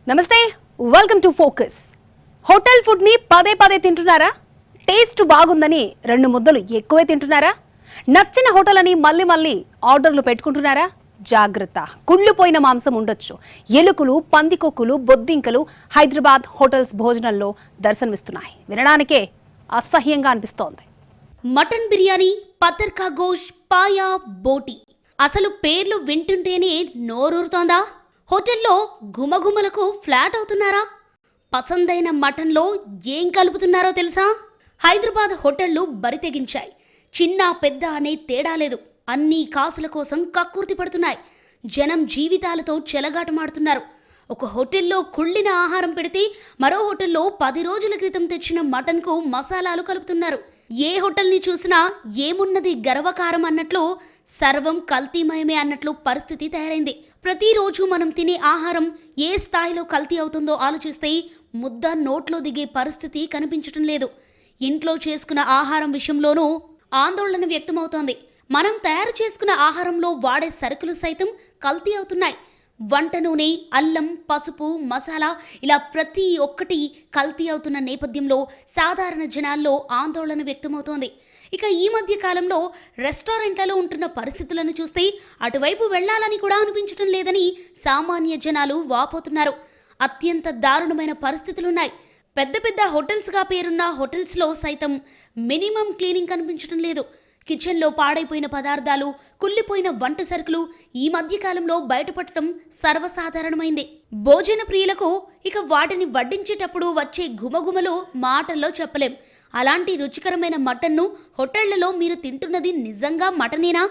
నమస్తే, welcome to focus. Hotel food ని పదే పదే తింటున్నారా? టేస్ట్ బాగుందని రెండు ముద్దలు ఎక్కువే తింటున్నారా? నచ్చిన హోటల్ అని మళ్ళీ మళ్ళీ ఆర్డర్లు పెట్టుకుంటున్నారా? జాగ్రత్త, కుళ్ళిపోయిన మాంసం ఉండొచ్చు. ఎలుకలు, పందికొక్కులు, బొద్దింకలు హైదరాబాద్ హోటల్స్ భోజనాల్లో దర్శనమిస్తున్నాయి. వినడానికే అసహ్యంగా అనిపిస్తోంది. మటన్ బిర్యానీ, పతర్కా గోష్, పాయా, బోటి, అసలు పేర్లు వింటుంటేనే నోరూరుతోందా? హోటల్లో గుమగుమలకు ఫ్లాట్ అవుతున్నారా? పసందైన మటన్లో ఏం కలుపుతున్నారో తెలుసా? హైదరాబాద్ హోటళ్లు బరి తెగించాయి. చిన్న పెద్ద అనే తేడా లేదు. అన్ని కాసుల కోసం కక్కుర్తి పడుతున్నాయి. జనం జీవితాలతో చెలగాటమాడుతున్నారు. ఒక హోటల్లో కుళ్ళిన ఆహారం పెడితే మరో హోటల్లో 10 రోజుల క్రితం తెచ్చిన మటన్కు మసాలాలు కలుపుతున్నారు. ఏ హోటల్ని చూసినా ఏమున్నది గర్వకారం అన్నట్లు, సర్వం కల్తీమయమే అన్నట్లు పరిస్థితి తయారైంది. ప్రతిరోజు మనం తినే ఆహారం ఏ స్థాయిలో కల్తీ అవుతుందో ఆలోచిస్తే ముద్ద నోట్లో దిగే పరిస్థితి కనిపించటం లేదు. ఇంట్లో చేసుకున్న ఆహారం విషయంలోనూ ఆందోళన వ్యక్తమవుతోంది. మనం తయారు చేసుకున్న ఆహారంలో వాడే సరుకులు సైతం కల్తీ అవుతున్నాయి. వంట నూనె, అల్లం, పసుపు, మసాలా ఇలా ప్రతి ఒక్కటి కల్తీ అవుతున్న నేపథ్యంలో సాధారణ జనాల్లో ఆందోళన వ్యక్తమవుతోంది. ఇక ఈ మధ్య కాలంలో రెస్టారెంట్లలో ఉంటున్న పరిస్థితులను చూస్తే అటువైపు వెళ్లాలని కూడా అనిపించడం లేదని సామాన్య జనాలు వాపోతున్నారు. అత్యంత దారుణమైన పరిస్థితులున్నాయి. పెద్ద పెద్ద హోటల్స్గా పేరున్న హోటల్స్లో సైతం మినిమం క్లీనింగ్ కనిపించడం లేదు. కిచెన్లో పాడైపోయిన పదార్థాలు, కుళ్ళిపోయిన వంట సరుకులు ఈ మధ్య కాలంలో బయటపడటం సర్వసాధారణమైంది. భోజన ప్రియులకు ఇక వాటిని వడ్డించేటప్పుడు వచ్చే గుమగుమలు మాటల్లో చెప్పలేం. అలాంటి రుచికరమైన మటన్ను హోటళ్లలో మీరు తింటున్నది నిజంగా మటనేనా?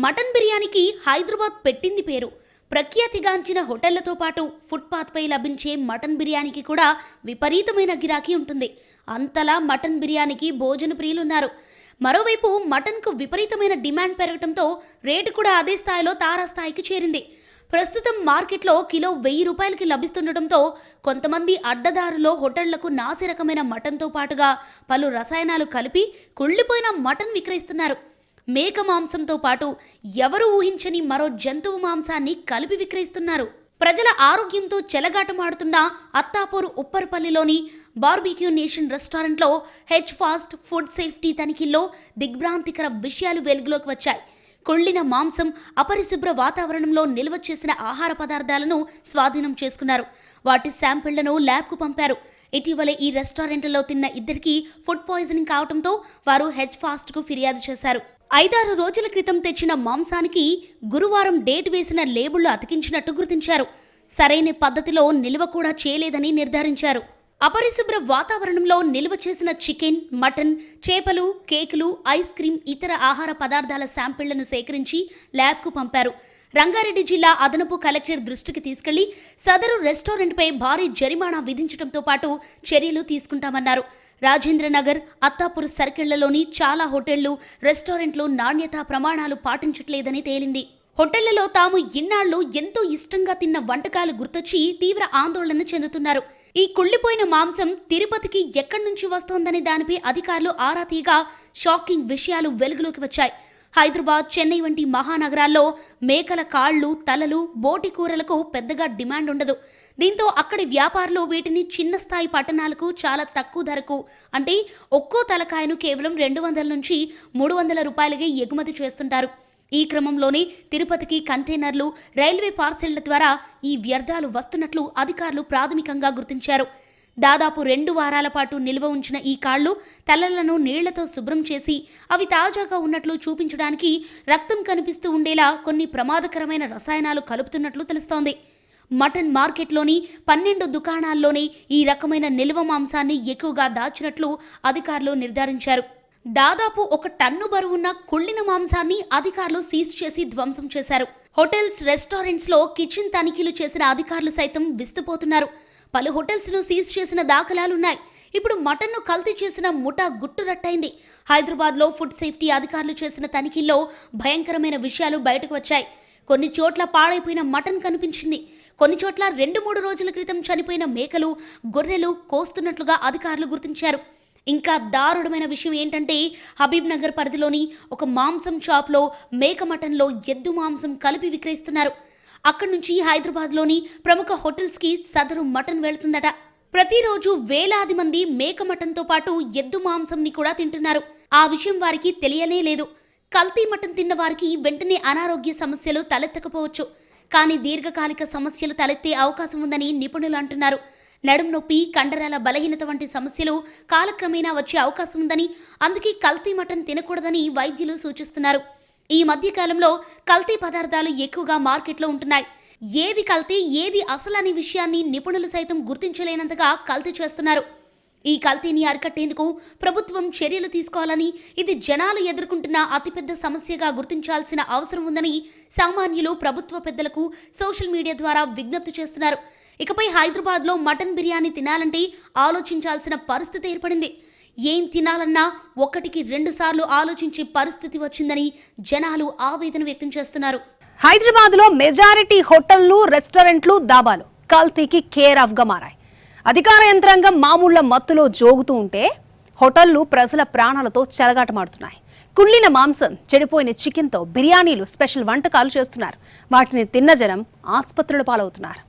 మటన్ బిర్యానీకి హైదరాబాద్ పెట్టింది పేరు. ప్రఖ్యాతిగాంచిన హోటళ్లతో పాటు ఫుట్పాత్పై లభించే మటన్ బిర్యానీకి కూడా విపరీతమైన గిరాకీ ఉంటుంది. అంతలా మటన్ బిర్యానీకి భోజన ప్రియులున్నారు. మరోవైపు మటన్కు విపరీతమైన డిమాండ్ పెరగడంతో రేటు కూడా అదే స్థాయిలో తారాస్థాయికి చేరింది. ప్రస్తుతం మార్కెట్లో కిలో 1000 రూపాయలకి లభిస్తుండటంతో కొంతమంది అడ్డదారులో హోటళ్లకు నాసి రకమైన మటన్తో పాటుగా పలు రసాయనాలు కలిపి కుళ్ళిపోయిన మటన్ విక్రయిస్తున్నారు. మేక మాంసంతో పాటు ఎవరు ఊహించని మరో జంతువు మాంసాన్ని కలిపి విక్రయిస్తున్నారు. ప్రజల ఆరోగ్యంతో చెలగాటమాడుతున్న అత్తాపూర్ ఉప్పర్పల్లిలోని బార్బిక్యూ నేషన్ రెస్టారెంట్లో హెచ్ ఫాస్ట్ ఫుడ్ సేఫ్టీ తనిఖీల్లో దిగ్భ్రాంతికర విషయాలు వెలుగులోకి వచ్చాయి. కుళ్ళిన మాంసం, అపరిశుభ్ర వాతావరణంలో నిల్వ చేసిన ఆహార పదార్థాలను స్వాధీనం చేసుకున్నారు. వాటి శాంపిళ్లను ల్యాబ్కు పంపారు. ఇటీవలే ఈ రెస్టారెంట్లలో తిన్న ఇద్దరికి ఫుడ్ పాయిజనింగ్ కావడంతో వారు హెచ్ ఫాస్ట్కు ఫిర్యాదు చేశారు. 5-6 రోజుల క్రితం తెచ్చిన మాంసానికి గురువారం డేట్ వేసిన లేబుళ్లు అతికించినట్టు గుర్తించారు. సరైన పద్ధతిలో నిల్వ కూడా చేయలేదని నిర్ధారించారు. అపరిశుభ్ర వాతావరణంలో నిల్వ చేసిన చికెన్, మటన్, చేపలు, కేకులు, ఐస్ క్రీం, ఇతర ఆహార పదార్థాల శాంపిళ్లను సేకరించి ల్యాబ్కు పంపారు. రంగారెడ్డి జిల్లా అదనపు కలెక్టర్ దృష్టికి తీసుకెళ్లి సదరు రెస్టారెంట్పై భారీ జరిమానా విధించడంతో పాటు చర్యలు తీసుకుంటామన్నారు. రాజేంద్రనగర్, అత్తాపూర్ సర్కిళ్లలోని చాలా హోటళ్లు, రెస్టారెంట్లు నాణ్యతా ప్రమాణాలు పాటించట్లేదని తేలింది. హోటళ్లలో తాము ఇన్నాళ్లు ఎంతో ఇష్టంగా తిన్న వంటకాలు గుర్తొచ్చి తీవ్ర ఆందోళన చెందుతున్నారు. ఈ కుళ్ళిపోయిన మాంసం తిరుపతికి ఎక్కడి నుంచి వస్తోందనే దానిపై అధికారులు ఆరా తీయగా షాకింగ్ విషయాలు వెలుగులోకి వచ్చాయి. హైదరాబాద్, చెన్నై వంటి మహానగరాల్లో మేకల కాళ్లు, తలలు, బోటి కూరలకు పెద్దగా డిమాండ్ ఉండదు. దీంతో అక్కడి వ్యాపారులు వీటిని చిన్న స్థాయి పట్టణాలకు చాలా తక్కువ ధరకు, అంటే ఒక్కో తలకాయను కేవలం 200 నుంచి 300 రూపాయలకే ఎగుమతి చేస్తుంటారు. ఈ క్రమంలోనే తిరుపతికి కంటైనర్లు, రైల్వే పార్సెళ్ల ద్వారా ఈ వ్యర్థాలు వస్తున్నట్లు అధికారులు ప్రాథమికంగా గుర్తించారు. దాదాపు 2 వారాల పాటు నిల్వ ఉంచిన ఈ కాళ్లు, తలలను నీళ్లతో శుభ్రం చేసి అవి తాజాగా ఉన్నట్లు చూపించడానికి రక్తం కనిపిస్తూ ఉండేలా కొన్ని ప్రమాదకరమైన రసాయనాలు కలుపుతున్నట్లు తెలుస్తోంది. మటన్ మార్కెట్లోని 12 దుకాణాల్లోనే ఈ రకమైన నిల్వ మాంసాన్ని ఎక్కువగా దాచినట్లు అధికారులు నిర్ధారించారు. దాదాపు 1 టన్ను బరువున్న కుళ్ళిన మాంసాన్ని అధికారులు సీజ్ చేసి ధ్వంసం చేశారు. హోటల్స్, రెస్టారెంట్స్లో కిచెన్ తనిఖీలు చేసిన అధికారులు సైతం విస్తుపోతున్నారు. పలు హోటల్స్ను సీజ్ చేసిన దాఖలాలున్నాయి. ఇప్పుడు మటన్ను కల్తీ చేసిన ముఠా గుట్టురట్టయింది. హైదరాబాద్లో ఫుడ్ సేఫ్టీ అధికారులు చేసిన తనిఖీల్లో భయంకరమైన విషయాలు బయటకు వచ్చాయి. కొన్ని చోట్ల పాడైపోయిన మటన్ కనిపించింది. కొన్ని చోట్ల 2-3 రోజుల క్రితం చనిపోయిన మేకలు, గొర్రెలు కోస్తున్నట్లుగా అధికారులు గుర్తించారు. ఇంకా దారుణమైన విషయం ఏంటంటే హబీబ్ నగర్ పరిధిలోని ఒక మాంసం షాప్లో మేక మటన్లో ఎద్దు మాంసం కలిపి విక్రయిస్తున్నారు. అక్కడి నుంచి హైదరాబాద్లోని ప్రముఖ హోటల్స్కి సదరు మటన్ వెళ్తుందట. ప్రతిరోజు వేలాది మంది మేక మటన్తో పాటు ఎద్దు మాంసంని కూడా తింటున్నారు. ఆ విషయం వారికి తెలియనే లేదు. కల్తీ మటన్ తిన్న వారికి వెంటనే అనారోగ్య సమస్యలు తలెత్తకపోవచ్చు, కానీ దీర్ఘకాలిక సమస్యలు తలెత్తే అవకాశం ఉందని నిపుణులు అంటున్నారు. నడుం నొప్పి, కండరాల బలహీనత వంటి సమస్యలు కాలక్రమేణా వచ్చే అవకాశం ఉందని, అందుకే కల్తీ మటన్ తినకూడదని వైద్యులు సూచిస్తున్నారు. ఈ మధ్య కాలంలో కల్తీ పదార్థాలు ఎక్కువగా మార్కెట్లో ఉంటున్నాయి. ఏది కల్తీ, ఏది అసలు అనే విషయాన్ని నిపుణులు సైతం గుర్తించలేనంతగా కల్తీ చేస్తున్నారు. ఈ కల్తీని అరికట్టేందుకు ప్రభుత్వం చర్యలు తీసుకోవాలని, ఇది జనాలు ఎదుర్కొంటున్న అతిపెద్ద సమస్యగా గుర్తించాల్సిన అవసరం ఉందని సామాన్యులు ప్రభుత్వ పెద్దలకు సోషల్ మీడియా ద్వారా విజ్ఞప్తి చేస్తున్నారు. ఇకపై హైదరాబాద్లో మటన్ బిర్యానీ తినాలంటే ఆలోచించాల్సిన పరిస్థితి ఏర్పడింది. ఏం తినాలన్నా 1-2 సార్లు ఆలోచించే పరిస్థితి వచ్చిందని జనాలు ఆవేదన వ్యక్తం చేస్తున్నారు. హైదరాబాద్లో మెజారిటీ హోటళ్లు, రెస్టారెంట్లు, దాబాలు కల్తీకి కేర్ ఆఫ్ గా మారాయి. అధికార యంత్రాంగం మామూళ్ల మత్తులో జోగుతూ ఉంటే హోటళ్లు ప్రజల ప్రాణాలతో చెలగాటమాడుతున్నాయి. కుళ్ళిన మాంసం, చెడిపోయిన చికెన్తో బిర్యానీలు, స్పెషల్ వంటకాలు చేస్తున్నారు. వాటిని తిన్న జనం ఆసుపత్రుల పాలవుతున్నారు.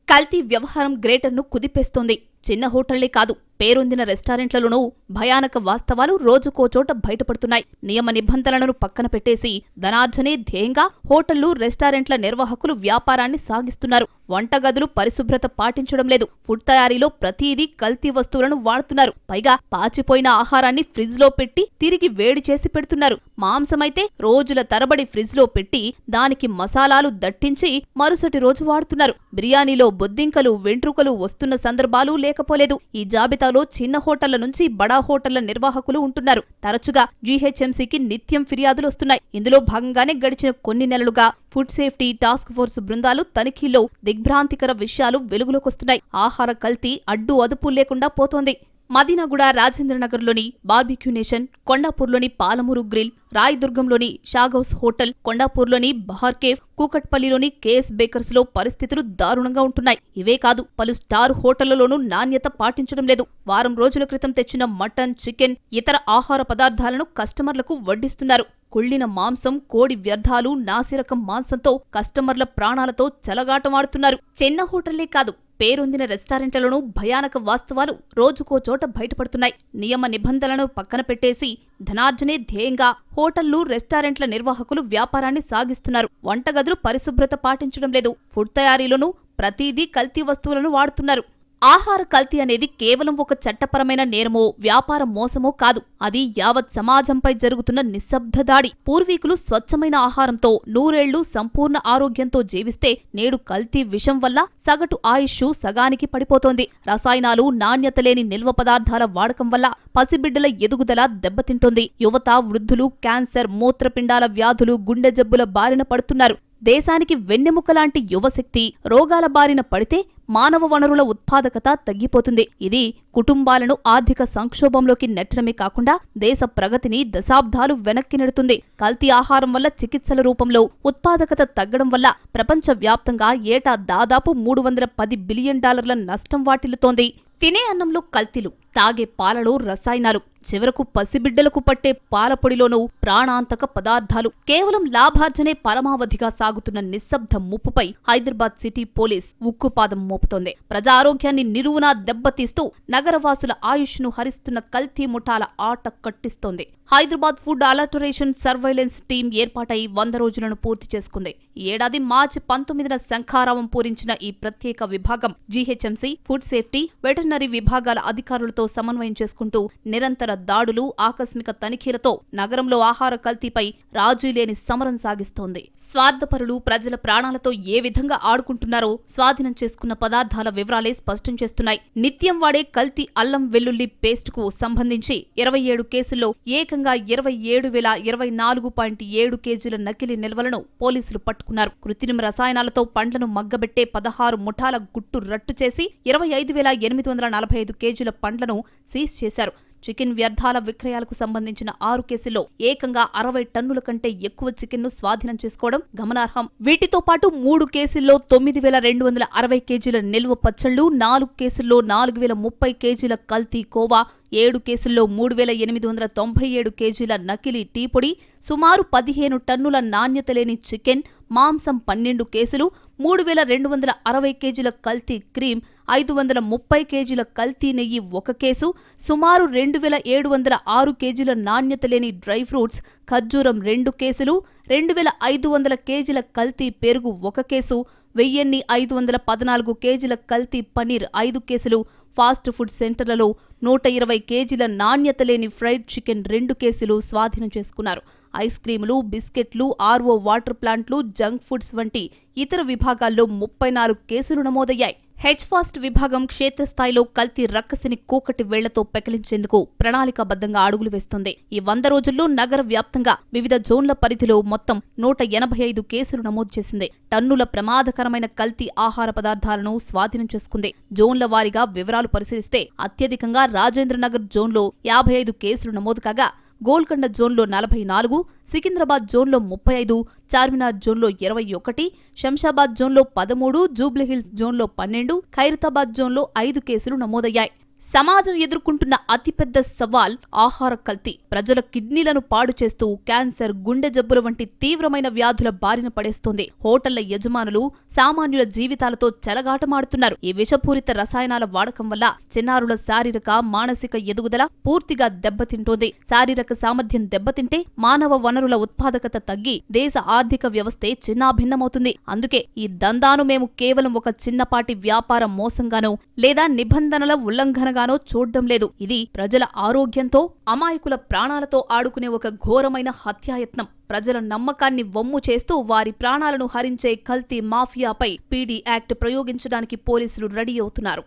కల్తీ వ్యవహారం గ్రేటర్ను కుదిపేస్తోంది. చిన్న హోటళ్లే కాదు, పేరొందిన రెస్టారెంట్లలోనూ భయానక వాస్తవాలు రోజుకో చోట బయటపడుతున్నాయి. నియమ నిబంధనలను పక్కన పెట్టేసి ధనార్జనే ధ్యేయంగా హోటళ్లు, రెస్టారెంట్ల నిర్వాహకులు వ్యాపారాన్ని సాగిస్తున్నారు. వంటగదులు పరిశుభ్రత పాటించడం లేదు. ఫుడ్ తయారీలో ప్రతిదీ కల్తీ వస్తువులను వాడుతున్నారు. పైగా పాచిపోయిన ఆహారాన్ని ఫ్రిడ్జ్ లో పెట్టి తిరిగి వేడి చేసి పెడుతున్నారు. మాంసమైతే రోజుల తరబడి ఫ్రిడ్జ్ లో పెట్టి దానికి మసాలాలు దట్టించి మరుసటి రోజు వాడుతున్నారు. బిర్యానీలో బొద్దింకలు, వెంట్రుకలు వస్తున్న సందర్భాలు లేకపోలేదు. ఈ జాబితాలో చిన్న హోటళ్ల నుంచి బడా హోటళ్ల నిర్వాహకులు ఉంటున్నారు. తరచుగా జీహెచ్ఎంసీకి నిత్యం ఫిర్యాదులు వస్తున్నాయి. ఇందులో భాగంగానే గడిచిన కొన్ని నెలలుగా ఫుడ్ సేఫ్టీ టాస్క్ ఫోర్స్ బృందాలు తనిఖీల్లో దిగ్భ్రాంతికర విషయాలు వెలుగులోకొస్తున్నాయి. ఆహార కల్తీ అడ్డు అదుపు లేకుండా పోతోంది. మదీనాగూడ, రాజేంద్రనగర్లోని బార్బిక్యూ నేషన్, కొండాపూర్లోని పాలమూరు గ్రిల్, రాయదుర్గంలోని షాగౌస్ హోటల్, కొండాపూర్లోని బహార్ కేఫ్, కూకట్పల్లిలోని కేఎస్ బేకర్స్ లో పరిస్థితులు దారుణంగా ఉంటున్నాయి. ఇవే కాదు, పలు స్టార్ హోటళ్లలోనూ నాణ్యత పాటించడం లేదు. వారం రోజుల క్రితం తెచ్చిన మటన్, చికెన్, ఇతర ఆహార పదార్థాలను కస్టమర్లకు వడ్డిస్తున్నారు. కుళ్ళిన మాంసం, కోడి వ్యర్థాలు, నాసిరకం మాంసంతో కస్టమర్ల ప్రాణాలతో చెలగాటమాడుతున్నారు. చిన్న హోటళ్లే కాదు, పేరొందిన రెస్టారెంట్లలోనూ భయానక వాస్తవాలు రోజుకో చోట బయటపడుతున్నాయి. నియమ నిబంధనలను పక్కన పెట్టేసి ధనార్జనే ధ్యేయంగా హోటళ్లు, రెస్టారెంట్ల నిర్వాహకులు వ్యాపారాన్ని సాగిస్తున్నారు. వంటగదులు పరిశుభ్రత పాటించడం లేదు. ఫుడ్ తయారీలోనూ ప్రతిదీ కల్తీ వస్తువులను వాడుతున్నారు. ఆహార కల్తీ అనేది కేవలం ఒక చట్టపరమైన నేరమో, వ్యాపార మోసమో కాదు. అది యావత్ సమాజంపై జరుగుతున్న నిశ్శబ్ద దాడి. పూర్వీకులు స్వచ్ఛమైన ఆహారంతో నూరేళ్లు సంపూర్ణ ఆరోగ్యంతో జీవిస్తే నేడు కల్తీ విషం వల్ల సగటు ఆయుష్ సగానికి పడిపోతోంది. రసాయనాలు, నాణ్యత లేని నిల్వ పదార్థాల వాడకం వల్ల పసిబిడ్డల ఎదుగుదల దెబ్బతింటోంది. యువత, వృద్ధులు క్యాన్సర్, మూత్రపిండాల వ్యాధులు, గుండె జబ్బుల బారిన పడుతున్నారు. దేశానికి వెన్నెముకలాంటి యువశక్తి రోగాల బారిన పడితే మానవ వనరుల ఉత్పాదకత తగ్గిపోతుంది. ఇది కుటుంబాలను ఆర్థిక సంక్షోభంలోకి నెట్టడమే కాకుండా దేశ ప్రగతిని దశాబ్దాలు వెనక్కి నెడుతుంది. కల్తీ ఆహారం వల్ల చికిత్సల రూపంలో ఉత్పాదకత తగ్గడం వల్ల ప్రపంచవ్యాప్తంగా ఏటా దాదాపు $310 బిలియన్ నష్టం వాటిల్లుతోంది. తినే అన్నంలో కల్తీలు, తాగే పాలలో రసాయనాలు, చివరకు పసిబిడ్డలకు పట్టే పాలపొడిలోనూ ప్రాణాంతక పదార్థాలు. కేవలం లాభార్జనే పరమావధిగా సాగుతున్న నిశ్శబ్ద ముప్పుపై హైదరాబాద్ సిటీ పోలీస్ ఉక్కుపాదం మోపుతోంది. ప్రజా ఆరోగ్యాన్ని నిలువునా దెబ్బతీస్తూ నగరవాసుల ఆయుష్ను హరిస్తున్న కల్తీ ముఠాల ఆట కట్టిస్తోంది. హైదరాబాద్ ఫుడ్ అలటరేషన్ సర్వైలెన్స్ టీం ఏర్పాటై 100 రోజులను పూర్తి చేసుకుంది. ఈ ఏడాది మార్చి 19న శంఖారావం పూరించిన ఈ ప్రత్యేక విభాగం జీహెచ్ఎంసీ, ఫుడ్ సేఫ్టీ, వెటర్నరీ విభాగాల అధికారులతో సమన్వయం చేసుకుంటూ నిరంతర దాడులు, ఆకస్మిక తనిఖీలతో నగరంలో ఆహార కల్తీపై రాజీలేని సమరం సాగిస్తోంది. స్వార్థపరులు ప్రజల ప్రాణాలతో ఏ విధంగా ఆడుకుంటున్నారో స్వాధీనం చేసుకున్న పదార్థాల వివరాలే స్పష్టం చేస్తున్నాయి. నిత్యం వాడే కల్తీ అల్లం వెల్లుల్లి పేస్టుకు సంబంధించి 27 కేసుల్లో ఏకంగా 27,024.7 కేజీల నకిలీ నిల్వలను పోలీసులు పట్టుకున్నారు. కృత్రిమ రసాయనాలతో పండ్లను మగ్గబెట్టే 16 ముఠాల గుట్టు రట్టు చేసి 25,845 కేజీల పండ్లను సీజ్ చేశారు. చికెన్ వ్యర్థాల విక్రయాలకు సంబంధించిన 6 కేసుల్లో ఏకంగా 60 టన్నుల కంటే ఎక్కువ చికెన్ను స్వాధీనం చేసుకోవడం గమనార్హం. వీటితో పాటు 3 కేసుల్లో 9,260 కేజీల నిల్వ పచ్చళ్లు, 4 కేసుల్లో 4,030 కేజీల కల్తీ కోవా, 7 కేసుల్లో 3,897 కేజీల నకిలీ టీ పొడి, సుమారు 15 టన్నుల నాణ్యత లేని చికెన్, మాంసం 12 కేసులు, 3,260 కేజీల కల్తీ క్రీమ్, 530 కేజీల కల్తీ నెయ్యి 1 కేసు, సుమారు 2,706 కేజీల నాణ్యత లేని డ్రై ఫ్రూట్స్, ఖర్జూరం 2 కేసులు, 2,500 కేజీల కల్తీ పెరుగు 1 కేసు, 1,514 కేజీల కల్తీ పన్నీర్ 5 కేసులు, ఫాస్ట్ ఫుడ్ సెంటర్లలో 120 కేజీల నాణ్యత లేని ఫ్రైడ్ చికెన్ 2 కేసులు స్వాధీనం చేసుకున్నారు. ఐస్ క్రీములు, బిస్కెట్లు, ఆర్ఓ వాటర్ ప్లాంట్లు, జంక్ ఫుడ్స్ వంటి ఇతర విభాగాల్లో 34 కేసులు నమోదయ్యాయి. హెచ్ఫాస్ట్ విభాగం క్షేత్రస్థాయిలో కల్తీ రక్కసిని కూకటి వేళ్లతో పెకిలించేందుకు ప్రణాళికాబద్ధంగా అడుగులు వేస్తోంది. ఈ 100 రోజుల్లో నగర వ్యాప్తంగా వివిధ జోన్ల పరిధిలో మొత్తం 185 కేసులు నమోదు చేసింది. టన్నుల ప్రమాదకరమైన కల్తీ ఆహార పదార్థాలను స్వాధీనం చేసుకుంది. జోన్ల వారీగా వివరాలు పరిశీలిస్తే అత్యధికంగా రాజేంద్రనగర్ జోన్లో 55 కేసులు నమోదు కాగా, గోల్కొండ జోన్లో 44, సికింద్రాబాద్ జోన్లో 35, చార్మినార్ జోన్లో 21, శంషాబాద్ జోన్లో 13, జూబ్లీహిల్స్ జోన్లో 12, ఖైరతాబాద్ జోన్లో 5 కేసులు నమోదయ్యాయి. సమాజం ఎదుర్కొంటున్న అతిపెద్ద సవాల్ ఆహార కల్తీ. ప్రజల కిడ్నీలను పాడు చేస్తూ క్యాన్సర్, గుండె జబ్బుల వంటి తీవ్రమైన వ్యాధుల బారిన పడేస్తోంది. హోటళ్ల యజమానులు సామాన్యుల జీవితాలతో చెలగాటమాడుతున్నారు. ఈ విషపూరిత రసాయనాల వాడకం వల్ల చిన్నారుల శారీరక, మానసిక ఎదుగుదల పూర్తిగా దెబ్బతింటోంది. శారీరక సామర్థ్యం దెబ్బతింటే మానవ వనరుల ఉత్పాదకత తగ్గి దేశ ఆర్థిక వ్యవస్థే చిన్నాభిన్నమవుతుంది. అందుకే ఈ దందాను మేము కేవలం ఒక చిన్నపాటి వ్యాపార మోసంగానో లేదా నిబంధనల ఉల్లంఘనగా చూడ్డం లేదు. ఇది ప్రజల ఆరోగ్యంతో, అమాయకుల ప్రాణాలతో ఆడుకునే ఒక ఘోరమైన హత్యాయత్నం. ప్రజల నమ్మకాన్ని వమ్ము చేస్తూ వారి ప్రాణాలను హరించే కల్తీ మాఫియాపై పీడీ యాక్ట్ ప్రయోగించడానికి పోలీసులు రెడీ అవుతున్నారు.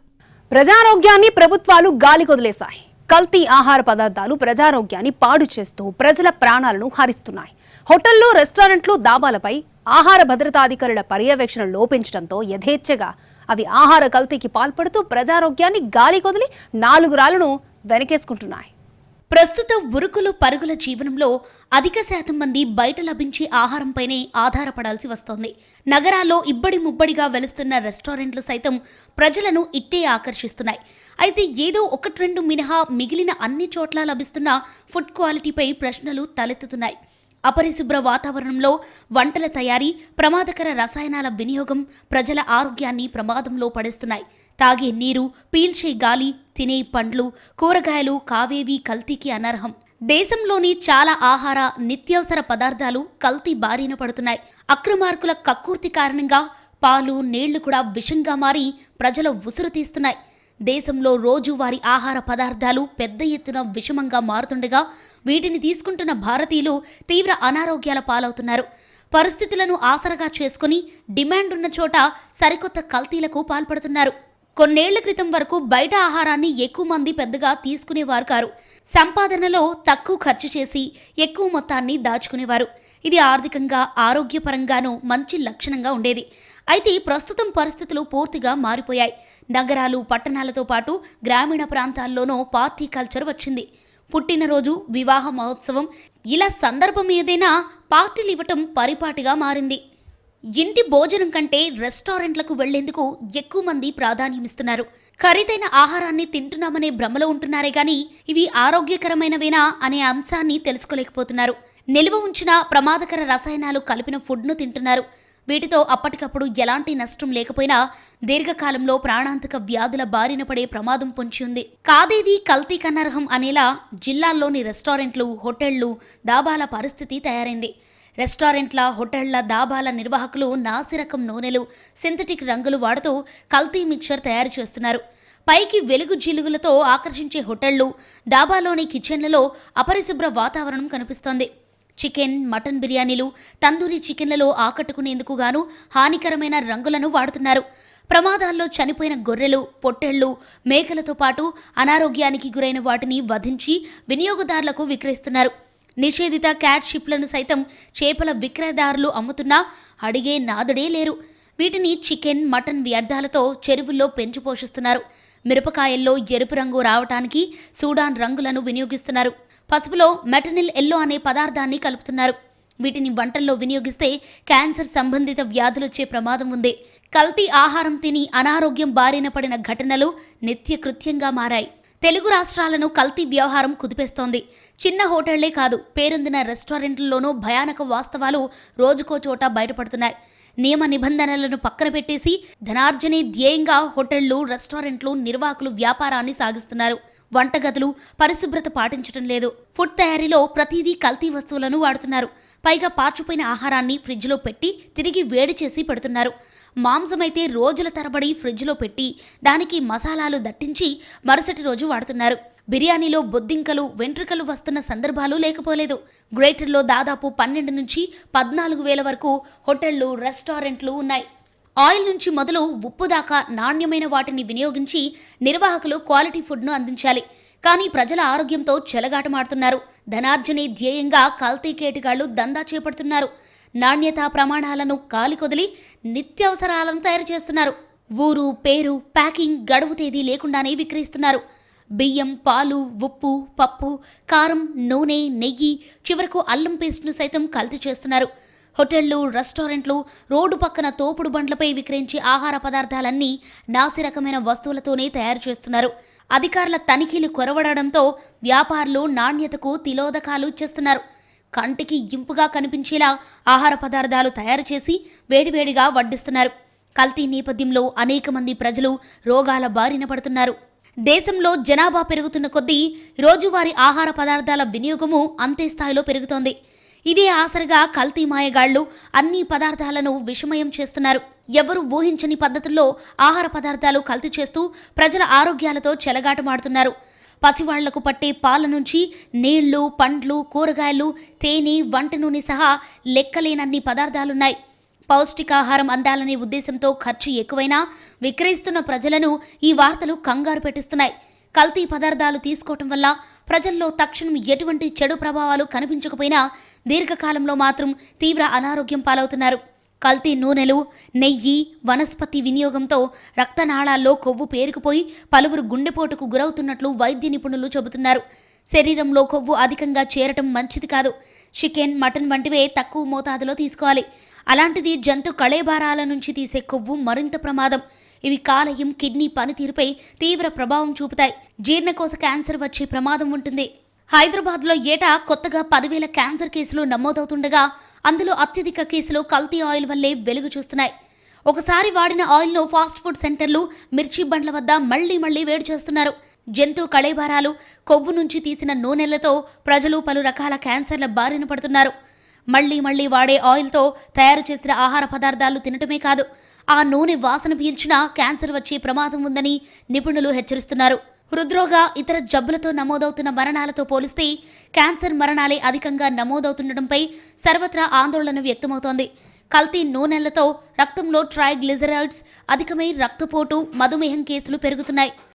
ప్రజారోగ్యాన్ని ప్రభుత్వాలు గాలికొదిలేశాయి. కల్తీ ఆహార పదార్థాలు ప్రజారోగ్యాన్ని పాడు చేస్తూ ప్రజల ప్రాణాలను హరిస్తున్నాయి. హోటళ్లు, రెస్టారెంట్లు, దాబాలపై ఆహార భద్రతాధికారుల పర్యవేక్షణ లోపించడంతో యథేచ్ఛగా అవి ఆహార కల్తీకి పాల్పడుతూ ప్రజారోగ్యాన్ని గాలికొదిలి 4 రాళ్లను వెనకేసుకుంటున్నాయి. ప్రస్తుత ఉరుకులు పరుగుల జీవనంలో అధిక శాతం మంది బయట లభించే ఆహారంపైనే ఆధారపడాల్సి వస్తోంది. నగరాల్లో ఇబ్బడి ముబ్బడిగా వెలుస్తున్న రెస్టారెంట్లు సైతం ప్రజలను ఇట్టే ఆకర్షిస్తున్నాయి. అయితే ఏదో 1-2 మినహా మిగిలిన అన్ని చోట్ల లభిస్తున్న ఫుడ్ క్వాలిటీపై ప్రశ్నలు తలెత్తుతున్నాయి. అపరిశుభ్ర వాతావరణంలో వంటల తయారీ, ప్రమాదకర రసాయనాల వినియోగం ప్రజల ఆరోగ్యాన్ని ప్రమాదంలో పడేస్తున్నాయి. తాగే నీరు, పీల్చే గాలి, తినే పండ్లు, కూరగాయలు కావేవీ కల్తీకి అనర్హం. దేశంలోని చాలా ఆహార, నిత్యావసర పదార్థాలు కల్తీ బారిన పడుతున్నాయి. అక్రమార్కుల కక్కుర్తి కారణంగా పాలు, నీళ్లు కూడా విషంగా మారి ప్రజల ఉసురు తీస్తున్నాయి. దేశంలో రోజువారీ ఆహార పదార్థాలు పెద్ద ఎత్తున విషమంగా మారుతుండగా వీటిని తీసుకుంటున్న భారతీయులు తీవ్ర అనారోగ్యాల పాలవుతున్నారు. పరిస్థితులను ఆసరగా చేసుకుని డిమాండ్ ఉన్న చోట సరికొత్త కల్తీలకు పాల్పడుతున్నారు. కొన్నేళ్ల క్రితం వరకు బయట ఆహారాన్ని ఎక్కువ మంది పెద్దగా తీసుకునేవారు కారు. సంపాదనలో తక్కువ ఖర్చు చేసి ఎక్కువ మొత్తాన్ని దాచుకునేవారు. ఇది ఆర్థికంగా, ఆరోగ్యపరంగానూ మంచి లక్షణంగా ఉండేది. అయితే ప్రస్తుతం పరిస్థితులు పూర్తిగా మారిపోయాయి. నగరాలు, పట్టణాలతో పాటు గ్రామీణ ప్రాంతాల్లోనూ పార్టీ కల్చర్ వచ్చింది. పుట్టినరోజు, వివాహ మహోత్సవం ఇలా సందర్భం ఏదైనా పార్టీలు ఇవ్వటం పరిపాటిగా మారింది. ఇంటి భోజనం కంటే రెస్టారెంట్లకు వెళ్లేందుకు ఎక్కువ మంది ప్రాధాన్యమిస్తున్నారు. ఖరీదైన ఆహారాన్ని తింటున్నామనే భ్రమలో ఉంటున్నారే గాని ఇవి ఆరోగ్యకరమైనవేనా అనే అంశాన్ని తెలుసుకోలేకపోతున్నారు. నిల్వ ఉంచిన ప్రమాదకర రసాయనాలు కలిపిన ఫుడ్ను తింటున్నారు. వీటితో అప్పటికప్పుడు ఎలాంటి నష్టం లేకపోయినా దీర్ఘకాలంలో ప్రాణాంతక వ్యాధుల బారిన పడే ప్రమాదం పొంచి ఉంది. కాదేది కల్తీ కనర్హం అనేలా జిల్లాల్లోని రెస్టారెంట్లు, హోటళ్లు, దాబాల పరిస్థితి తయారైంది. రెస్టారెంట్ల, హోటళ్ల, దాబాల నిర్వాహకులు నాసిరకం నూనెలు, సింథటిక్ రంగులు వాడుతూ కల్తీ మిక్చర్ తయారు చేస్తున్నారు. పైకి వెలుగు జిలుగులతో ఆకర్షించే హోటళ్లు, డాబాలోని కిచెన్లలో అపరిశుభ్ర వాతావరణం కనిపిస్తోంది. చికెన్, మటన్ బిర్యానీలు, తందూరీ చికెన్లలో ఆకట్టుకునేందుకు గాను హానికరమైన రంగులను వాడుతున్నారు. ప్రమాదాల్లో చనిపోయిన గొర్రెలు, పొట్టేళ్లు, మేకలతో పాటు అనారోగ్యానికి గురైన వాటిని వధించి వినియోగదారులకు విక్రయిస్తున్నారు. నిషేధిత క్యాట్ షిప్లను సైతం చేపల విక్రయదారులు అమ్ముతున్నా అడిగే నాదుడే లేరు. వీటిని చికెన్, మటన్ వ్యర్థాలతో చెరువుల్లో పెంచి పోషిస్తున్నారు. మిరపకాయల్లో ఎరుపు రంగు రావటానికి సూడాన్ రంగులను వినియోగిస్తున్నారు. పసుపులో మెటనిల్ ఎల్లో అనే పదార్థాన్ని కలుపుతున్నారు. వీటిని వంటల్లో వినియోగిస్తే క్యాన్సర్ సంబంధిత వ్యాధులొచ్చే ప్రమాదం ఉంది. కల్తీ ఆహారం తిని అనారోగ్యం బారిన పడిన ఘటనలు నిత్యకృత్యంగా మారాయి. తెలుగు రాష్ట్రాలను కల్తీ వ్యవహారం కుదిపేస్తోంది. చిన్న హోటళ్లే కాదు, పేరొందిన రెస్టారెంట్లలోనూ భయానక వాస్తవాలు రోజుకో చోట బయటపడుతున్నాయి. నియమ నిబంధనలను పక్కన పెట్టేసి ధనార్జనే ధ్యేయంగా హోటళ్లు, రెస్టారెంట్లు నిర్వాహకులు వ్యాపారాన్ని సాగిస్తున్నారు. వంటగదులు పరిశుభ్రత పాటించడం లేదు. ఫుడ్ తయారీలో ప్రతిదీ కల్తీ వస్తువులను వాడుతున్నారు. పైగా పాచిపోయిన ఆహారాన్ని ఫ్రిడ్జ్లో పెట్టి తిరిగి వేడి చేసి పెడుతున్నారు. మాంసమైతే రోజుల తరబడి ఫ్రిడ్జ్లో పెట్టి దానికి మసాలాలు దట్టించి మరుసటి రోజు వాడుతున్నారు. బిర్యానీలో బొద్దింకలు, వెంట్రుకలు వస్తున్న సందర్భాలు లేకపోలేదు. గ్రేటర్లో దాదాపు 12 నుంచి 14,000 వరకు హోటళ్లు, రెస్టారెంట్లు ఉన్నాయి. ఆయిల్ నుంచి మొదలు ఉప్పు దాకా నాణ్యమైన వాటిని వినియోగించి నిర్వాహకులు క్వాలిటీ ఫుడ్ను అందించాలి. కానీ ప్రజల ఆరోగ్యంతో చెలగాటమాడుతున్నారు. ధనార్జనే ధ్యేయంగా కల్తీ కేటుగాళ్లు దందా చేపడుతున్నారు. నాణ్యతా ప్రమాణాలను కాలికొదిలి నిత్యావసరాలను తయారు చేస్తున్నారు. ఊరు, పేరు, ప్యాకింగ్, గడువు తేదీ లేకుండానే విక్రయిస్తున్నారు. బియ్యం, పాలు, ఉప్పు, పప్పు, కారం, నూనె, నెయ్యి, చివరకు అల్లం పేస్ట్ను సైతం కల్తీ చేస్తున్నారు. హోటళ్లు, రెస్టారెంట్లు, రోడ్డు పక్కన తోపుడు బండ్లపై విక్రయించే ఆహార పదార్థాలన్నీ నాసిరకమైన వస్తువులతోనే తయారు చేస్తున్నారు. అధికారుల తనిఖీలు కొరవడడంతో వ్యాపారులు నాణ్యతకు తిలోదకాలు చేస్తున్నారు. కంటికి ఇంపుగా కనిపించేలా ఆహార పదార్థాలు తయారు చేసి వేడివేడిగా వడ్డిస్తున్నారు. కల్తీ నేపథ్యంలో అనేక మంది ప్రజలు రోగాల బారిన పడుతున్నారు. దేశంలో జనాభా పెరుగుతున్న కొద్దీ రోజువారీ ఆహార పదార్థాల వినియోగము అంతే స్థాయిలో పెరుగుతోంది. ఇదే ఆసరగా కల్తీ మాయగాళ్లు అన్ని పదార్థాలను విషమయం చేస్తున్నారు. ఎవరు ఊహించని పద్ధతుల్లో ఆహార పదార్థాలు కల్తీ చేస్తూ ప్రజల ఆరోగ్యాలతో చెలగాటమాడుతున్నారు. పసివాళ్లకు పట్టే పాల నుంచి నీళ్లు, పండ్లు, కూరగాయలు, తేనె, వంట నూనె సహా లెక్కలేనన్ని పదార్థాలున్నాయి. పౌష్టికాహారం అందాలనే ఉద్దేశంతో ఖర్చు ఎక్కువైనా విక్రయిస్తున్న ప్రజలను ఈ వార్తలు కంగారు పెట్టిస్తున్నాయి. కల్తీ పదార్థాలు తీసుకోవటం వల్ల ప్రజల్లో తక్షణం ఎటువంటి చెడు ప్రభావాలు కనిపించకపోయినా దీర్ఘకాలంలో మాత్రం తీవ్ర అనారోగ్యం పాలవుతున్నారు. కల్తీ నూనెలు, నెయ్యి, వనస్పతి వినియోగంతో రక్తనాళాల్లో కొవ్వు పేరుకుపోయి పలువురు గుండెపోటుకు గురవుతున్నట్లు వైద్య నిపుణులు చెబుతున్నారు. శరీరంలో కొవ్వు అధికంగా చేరటం మంచిది కాదు. చికెన్, మటన్ వంటివే తక్కువ మోతాదులో తీసుకోవాలి. అలాంటిది జంతు కళేబారాల నుంచి తీసే కొవ్వు మరింత ప్రమాదం. ఇవి కాలేయం, కిడ్నీ పనితీరుపై తీవ్ర ప్రభావం చూపుతాయి. జీర్ణకోశ క్యాన్సర్ వచ్చే ప్రమాదం ఉంటుంది. హైదరాబాద్లో ఏటా కొత్తగా 10,000 క్యాన్సర్ కేసులు నమోదవుతుండగా అందులో అత్యధిక కేసులు కల్తీ ఆయిల్ వల్లే వెలుగు చూస్తున్నాయి. ఒకసారి వాడిన ఆయిల్ను ఫాస్ట్ ఫుడ్ సెంటర్లు, మిర్చి బండ్ల వద్ద మళ్లీ వేడి చేస్తున్నారు. జంతు కళేబారాలు, కొవ్వు నుంచి తీసిన నూనెలతో ప్రజలు పలు రకాల క్యాన్సర్ల బారిన పడుతున్నారు. మళ్లీ వాడే ఆయిల్తో తయారు చేసిన ఆహార పదార్థాలు తినటమే కాదు, ఆ నూనె వాసన పీల్చినా క్యాన్సర్ వచ్చే ప్రమాదం ఉందని నిపుణులు హెచ్చరిస్తున్నారు. హృద్రోగ, ఇతర జబ్బులతో నమోదవుతున్న మరణాలతో పోలిస్తే క్యాన్సర్ మరణాలే అధికంగా నమోదవుతుండటంపై సర్వత్రా ఆందోళన వ్యక్తమవుతోంది. కల్తీ నూనెలతో రక్తంలో ట్రైగ్లిజరైడ్స్ అధికమై రక్తపోటు, మధుమేహం కేసులు పెరుగుతున్నాయి.